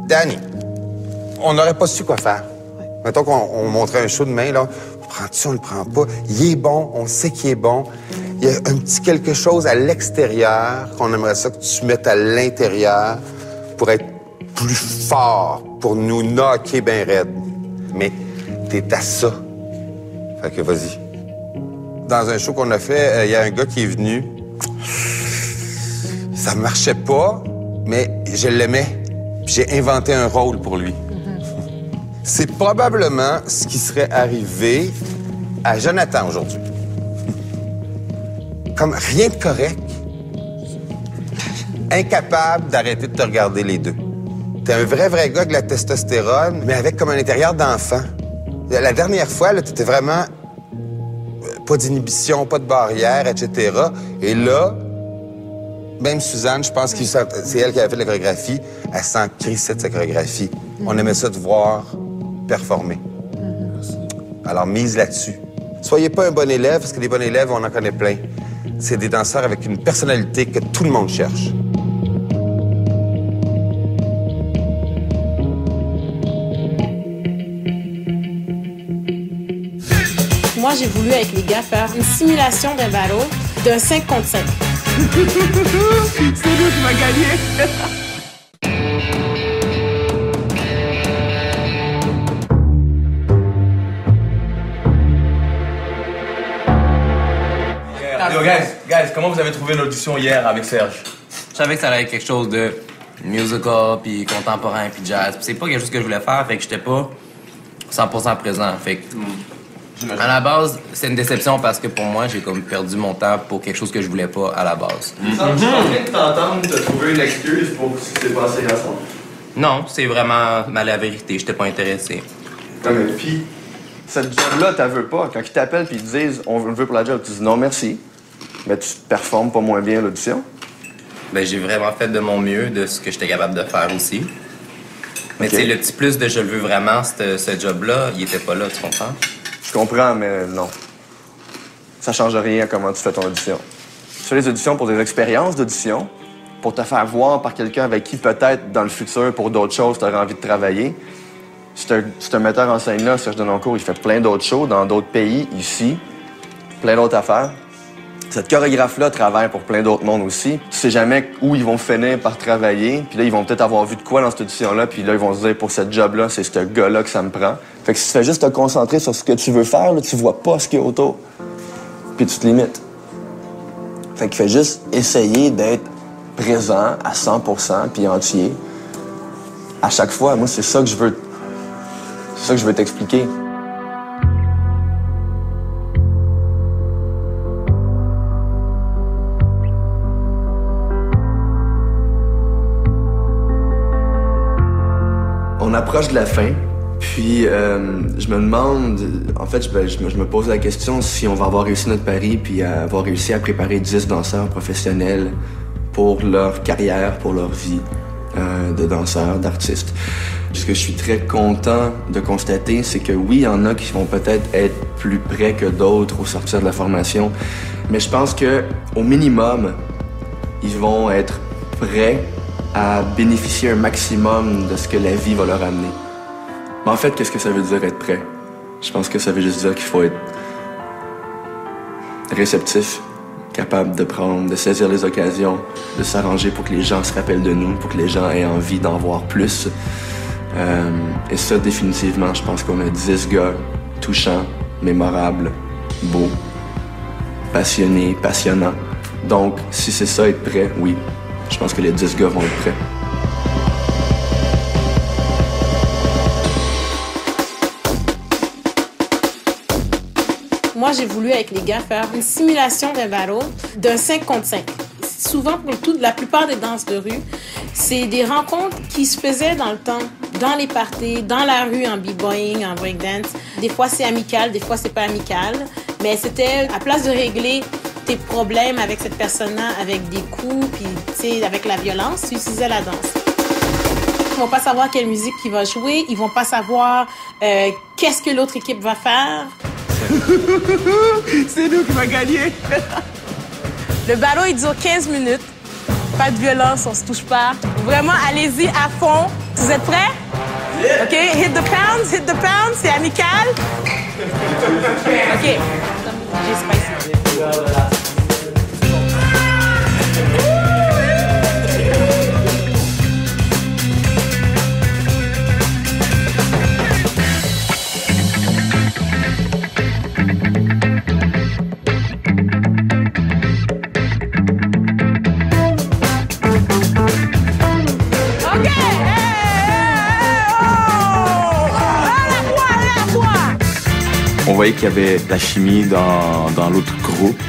Danny, on n'aurait pas su quoi faire. Ouais. Mettons qu'on montrait un show de main, là. On prend-tu, on le prend pas? Il est bon, on sait qu'il est bon. Il y a un petit quelque chose à l'extérieur qu'on aimerait ça que tu mettes à l'intérieur pour être plus fort, pour nous knocker bien raide. Mais t'es à ça. Fait que vas-y. Dans un show qu'on a fait, il y a un gars qui est venu. Ça marchait pas, mais je l'aimais. J'ai inventé un rôle pour lui. C'est probablement ce qui serait arrivé à Jonathan aujourd'hui. Comme rien de correct. Incapable d'arrêter de te regarder les deux. T'es un vrai gars avec la testostérone, mais avec comme un intérieur d'enfant. La dernière fois, là, t'étais vraiment... pas d'inhibition, pas de barrière, etc. Et là, même Suzanne, je pense que c'est elle qui avait fait la chorégraphie, elle s'en crissait de sa chorégraphie. On aimait ça de voir performer. Alors, mise là-dessus. Soyez pas un bon élève, parce que des bons élèves, on en connaît plein. C'est des danseurs avec une personnalité que tout le monde cherche. Moi, j'ai voulu, avec les gars, faire une simulation d'un battle d'un 5 contre 5. C'est nous qui va gagner. Yo, guys, comment vous avez trouvé l'audition hier avec Serge? Je savais que ça allait être quelque chose de musical, puis contemporain, puis jazz. Puis c'est pas quelque chose que je voulais faire, fait que j'étais pas 100% présent. Fait que, à la base, c'est une déception parce que pour moi, j'ai comme perdu mon temps pour quelque chose que je voulais pas à la base. Je suis en train de t'entendre te trouver une excuse pour ce qui s'est passé hier soir. Non, c'est vraiment la vérité. J'étais pas intéressé. Non, mais puis, cette job-là, t'as veux pas. Quand ils t'appellent puis ils te disent « on le veut pour la job », tu dis « non, merci ». Mais tu performes pas moins bien à l'audition. Ben, j'ai vraiment fait de mon mieux, de ce que j'étais capable de faire aussi. Mais tu sais, le petit plus de « je le veux vraiment », ce job-là, il était pas là, tu comprends? Je comprends, mais non. Ça change rien à comment tu fais ton audition. Tu fais les auditions pour des expériences d'audition, pour te faire voir par quelqu'un avec qui peut-être dans le futur, pour d'autres choses, tu aurais envie de travailler. C'est un metteur en scène-là, Serge Denoncourt, il fait plein d'autres shows dans d'autres pays, ici, plein d'autres affaires. Cette chorégraphe-là travaille pour plein d'autres mondes aussi. Tu sais jamais où ils vont finir par travailler, puis là, ils vont peut-être avoir vu de quoi dans cette audition-là, puis là, ils vont se dire, pour cette job-là, c'est ce gars-là que ça me prend. Fait que si tu fais juste te concentrer sur ce que tu veux faire, là, tu vois pas ce qu'il y a autour, puis tu te limites. Fait que fais juste essayer d'être présent à 100%, puis entier. À chaque fois, moi, c'est ça que je veux t'expliquer. On approche de la fin, puis je me demande, en fait, je me pose la question si on va avoir réussi notre pari, puis avoir réussi à préparer 10 danseurs professionnels pour leur carrière, pour leur vie de danseurs, d'artistes. Ce que je suis très content de constater, c'est que oui, il y en a qui vont peut-être être plus près que d'autres au sortir de la formation, mais je pense que au minimum, ils vont être prêts à bénéficier un maximum de ce que la vie va leur amener. Mais en fait, qu'est-ce que ça veut dire être prêt? Je pense que ça veut juste dire qu'il faut être réceptif, capable de saisir les occasions, de s'arranger pour que les gens se rappellent de nous, pour que les gens aient envie d'en voir plus. Et ça, définitivement, je pense qu'on a 10 gars touchants, mémorables, beaux, passionnés, passionnants. Donc, si c'est ça, être prêt, oui. Je pense que les 10 gars vont être prêts. Moi, j'ai voulu, avec les gars, faire une simulation d'un battle d'un 5 contre 5. Souvent, pour la plupart des danses de rue, c'est des rencontres qui se faisaient dans le temps, dans les parties, dans la rue, en b-boying, en breakdance. Des fois, c'est amical, des fois, c'est pas amical. Mais c'était, à place de régler tes problèmes avec cette personne-là, avec des coups, puis, tu sais, avec la violence, tu utilisais la danse. Ils vont pas savoir quelle musique il va jouer, ils vont pas savoir qu'est-ce que l'autre équipe va faire. C'est nous qui va gagner. Le battle, il dure 15 minutes. pas de violence, on se touche pas. Vraiment, allez-y à fond. Vous êtes prêts? OK, hit the pound, c'est amical. OK. J'ai spicy. On voyait qu'il y avait de la chimie dans l'autre groupe.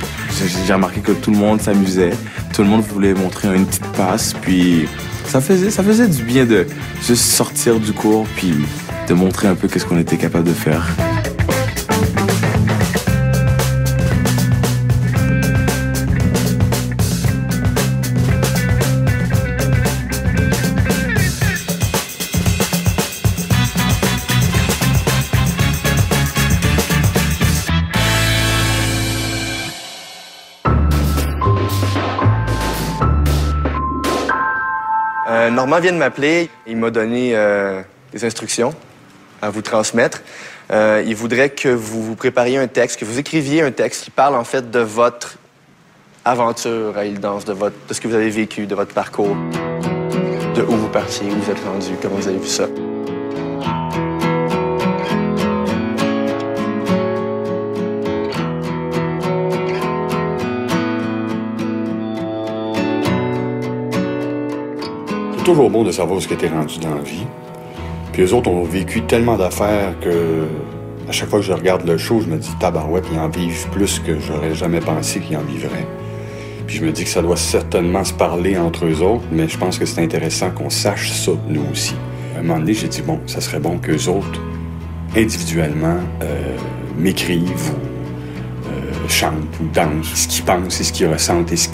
J'ai remarqué que tout le monde s'amusait. Tout le monde voulait montrer une petite passe. Puis ça faisait du bien de juste sortir du cours puis de montrer un peu qu'est-ce qu'on était capable de faire. Normand vient de m'appeler. Il m'a donné des instructions à vous transmettre. Il voudrait que vous prépariez un texte, que vous écriviez un texte qui parle en fait de votre aventure à Île-Danse, de ce que vous avez vécu, de votre parcours, de où vous partiez, où vous êtes rendu, comment vous avez vu ça. C'est toujours bon de savoir ce qui était rendu dans la vie. Puis eux autres ont vécu tellement d'affaires que à chaque fois que je regarde le show, je me dis tabarouette, ils en vivent plus que j'aurais jamais pensé qu'ils en vivraient. Puis je me dis que ça doit certainement se parler entre eux autres, mais je pense que c'est intéressant qu'on sache ça, nous aussi. À un moment donné, j'ai dit, bon, ça serait bon qu'eux autres, individuellement, m'écrivent ou chantent ou dansent ce qu'ils pensent et ce qu'ils ressentent et ce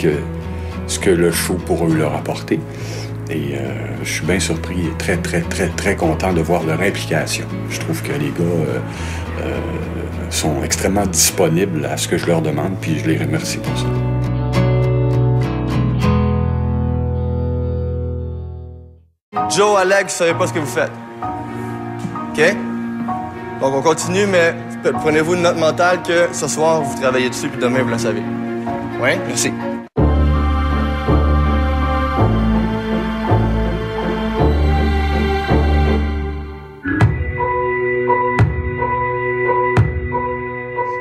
que le show pourra leur apporter. Et je suis bien surpris et très, très, très, très content de voir leur implication. Je trouve que les gars sont extrêmement disponibles à ce que je leur demande, puis je les remercie pour ça. Joe, Alex, vous savez pas ce que vous faites. OK? Donc, on continue, mais prenez-vous une note mentale que ce soir, vous travaillez dessus, puis demain, vous la savez. Oui? Merci.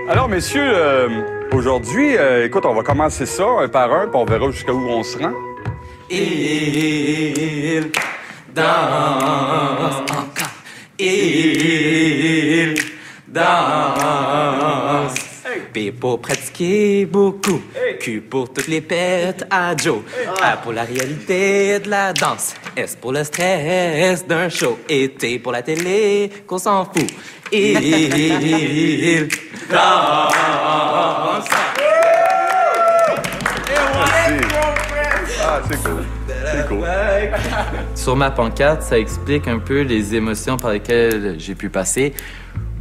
Alors, messieurs, aujourd'hui, écoute, on va commencer ça un par un, puis on verra jusqu'à où on se rend. Il danse encore. Il danse. P pour pratiquer beaucoup. Q pour toutes les pètes à Joe. A pour la réalité de la danse. S pour le stress d'un show. Et T pour la télé qu'on s'en fout. Il danse. Ah, c'est cool. C'est cool. Sur ma pancarte, ça explique un peu les émotions par lesquelles j'ai pu passer,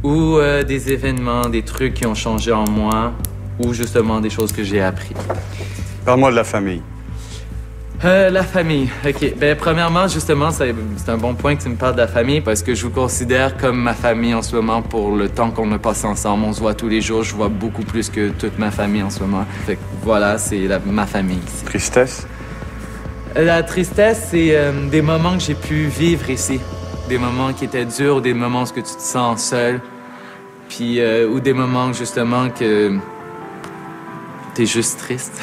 ou des événements, des trucs qui ont changé en moi, ou justement des choses que j'ai appris. Parle-moi de la famille. La famille. OK. Ben, premièrement, justement, c'est un bon point que tu me parles de la famille parce que je vous considère comme ma famille en ce moment pour le temps qu'on a passé ensemble. On se voit tous les jours. Je vois beaucoup plus que toute ma famille en ce moment. Fait que voilà, c'est ma famille ici. Tristesse? La tristesse, c'est des moments que j'ai pu vivre ici. Des moments qui étaient durs, des moments où tu te sens seul. Puis, ou des moments, justement, que t'es juste triste.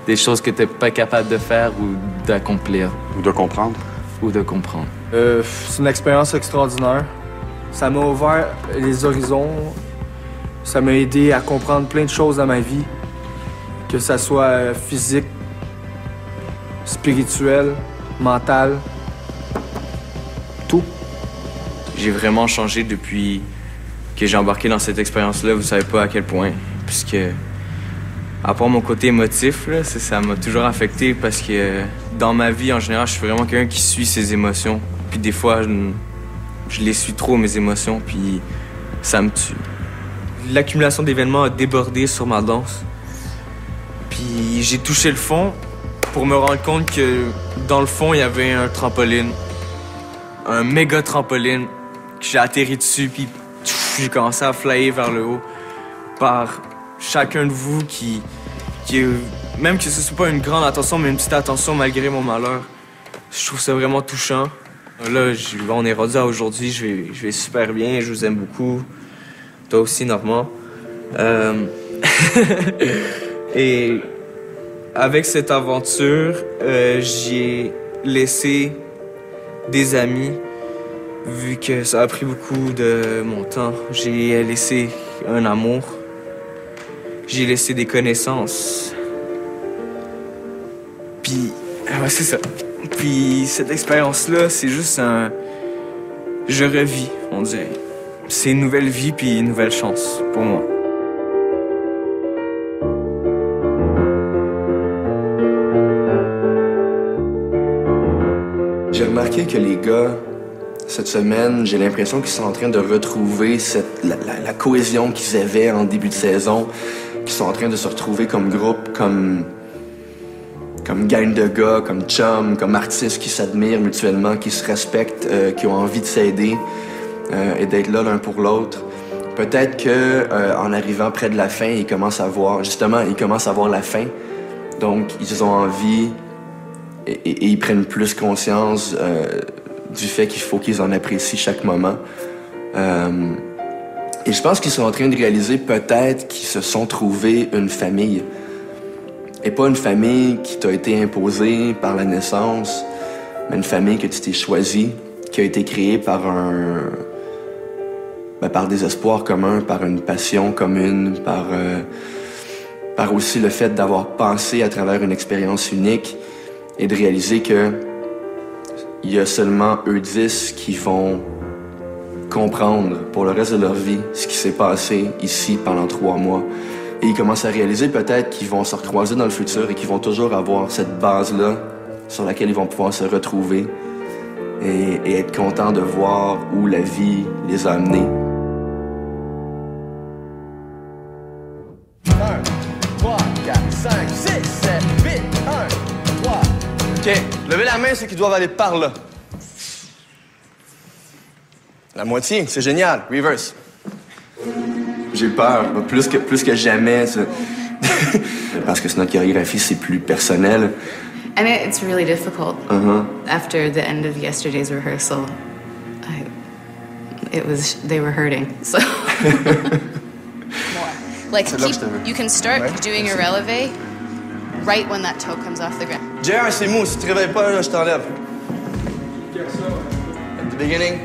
Des choses que t'es pas capable de faire ou d'accomplir. Ou de comprendre. Ou de comprendre. C'est une expérience extraordinaire. Ça m'a ouvert les horizons. Ça m'a aidé à comprendre plein de choses dans ma vie. Que ça soit physique, spirituel, mental, tout. J'ai vraiment changé depuis que j'ai embarqué dans cette expérience-là. Vous savez pas à quel point. Puisque, à part mon côté émotif, là, ça m'a toujours affecté parce que dans ma vie, en général, je suis vraiment quelqu'un qui suit ses émotions. Puis des fois, je les suis trop, mes émotions, puis ça me tue. L'accumulation d'événements a débordé sur ma danse. Puis j'ai touché le fond, pour me rendre compte que dans le fond, il y avait un trampoline. Un méga trampoline. Que j'ai atterri dessus, puis j'ai commencé à flyer vers le haut par chacun de vous qui même que ce soit pas une grande attention, mais une petite attention malgré mon malheur. Je trouve ça vraiment touchant. Là, on est rendu à aujourd'hui, je vais super bien, je vous aime beaucoup. Toi aussi, Normand. Et avec cette aventure, j'ai laissé des amis, vu que ça a pris beaucoup de mon temps. J'ai laissé un amour. J'ai laissé des connaissances. Puis, ouais, c'est ça. Puis cette expérience-là, c'est juste un... Je revis, on dirait. C'est une nouvelle vie puis une nouvelle chance pour moi. J'ai remarqué que les gars, cette semaine, j'ai l'impression qu'ils sont en train de retrouver la cohésion qu'ils avaient en début de saison, qu'ils sont en train de se retrouver comme groupe, comme gang de gars, comme chums, comme artistes qui s'admirent mutuellement, qui se respectent, qui ont envie de s'aider et d'être là l'un pour l'autre. Peut-être que en arrivant près de la fin, ils commencent à voir la fin. Donc, ils ont envie et ils prennent plus conscience du fait qu'il faut qu'ils en apprécient chaque moment. Et je pense qu'ils sont en train de réaliser peut-être qu'ils se sont trouvés une famille. Et pas une famille qui t'a été imposée par la naissance, mais une famille que tu t'es choisie, qui a été créée par par des espoirs communs, par une passion commune, par aussi le fait d'avoir passé à travers une expérience unique et de réaliser que il y a seulement eux 10 qui vont comprendre pour le reste de leur vie ce qui s'est passé ici pendant 3 mois. Et ils commencent à réaliser peut-être qu'ils vont se recroiser dans le futur et qu'ils vont toujours avoir cette base-là sur laquelle ils vont pouvoir se retrouver et être contents de voir où la vie les a amenés. 1, 3, 4, 5, 6, 7, 8, 1, 3. OK, levez la main ceux qui doivent aller par là. La moitié, c'est génial. Reverse. J'ai peur, plus que jamais, parce que notre chorégraphie, c'est plus personnel. And it's really difficult. After the end of yesterday's rehearsal, they were hurting, so. Like, you can start doing your relevé right when that toe comes off the ground. J1, c'est mou, si tu te réveilles pas, là, je t'enlève. At the beginning.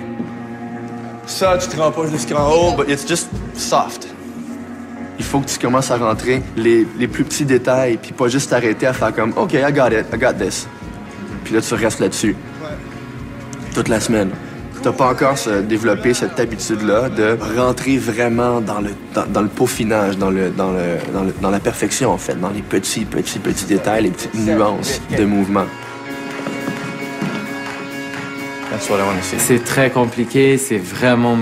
Ça, tu te rends pas jusqu'en haut, but it's just soft. Il faut que tu commences à rentrer les plus petits détails, puis pas juste t'arrêter à faire comme « OK, I got this ». Puis là, tu restes là-dessus. Toute la semaine. T'as pas encore développé cette habitude-là de rentrer vraiment dans le peaufinage, dans la perfection, en fait, dans les petits détails, les petites nuances de mouvement. C'est très compliqué, c'est vraiment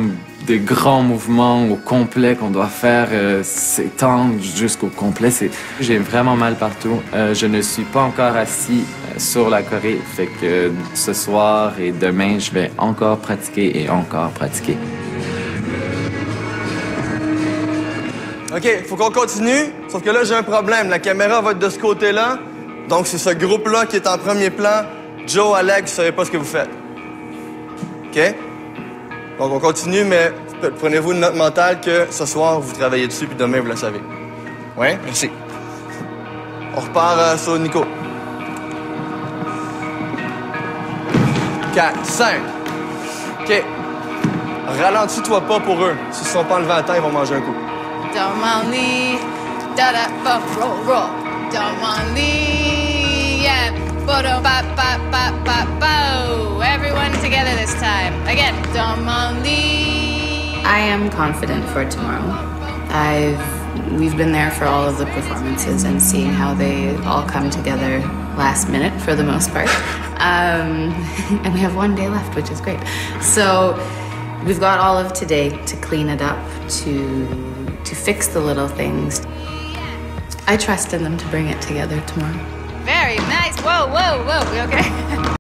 des grands mouvements au complet qu'on doit faire, s'étendre jusqu'au complet. J'ai vraiment mal partout. Je ne suis pas encore assis sur la choré, fait que ce soir et demain, je vais encore pratiquer et encore pratiquer. OK, faut qu'on continue, sauf que là, j'ai un problème. La caméra va être de ce côté-là, donc c'est ce groupe-là qui est en premier plan. Joe, Alex, vous savez pas ce que vous faites. OK? Donc, on continue, mais prenez-vous une note mentale que ce soir, vous travaillez dessus, puis demain, vous le savez. Oui? Merci. On repart sur Nico. 4, 5. OK. Ralentis-toi pas pour eux. S'ils ne sont pas enlevés à temps, ils vont manger un coup. Domani, da-da, roll, roll. Domani, yeah. Ba-da-ba-ba-ba-ba-bo. Everyone together this time. Again, Domani. I am confident for tomorrow. We've been there for all of the performances and seeing how they all come together last minute for the most part. And we have 1 day left, which is great. So we've got all of today to clean it up, to fix the little things. I trust in them to bring it together tomorrow. Very Nice. Whoa, whoa, whoa. We okay?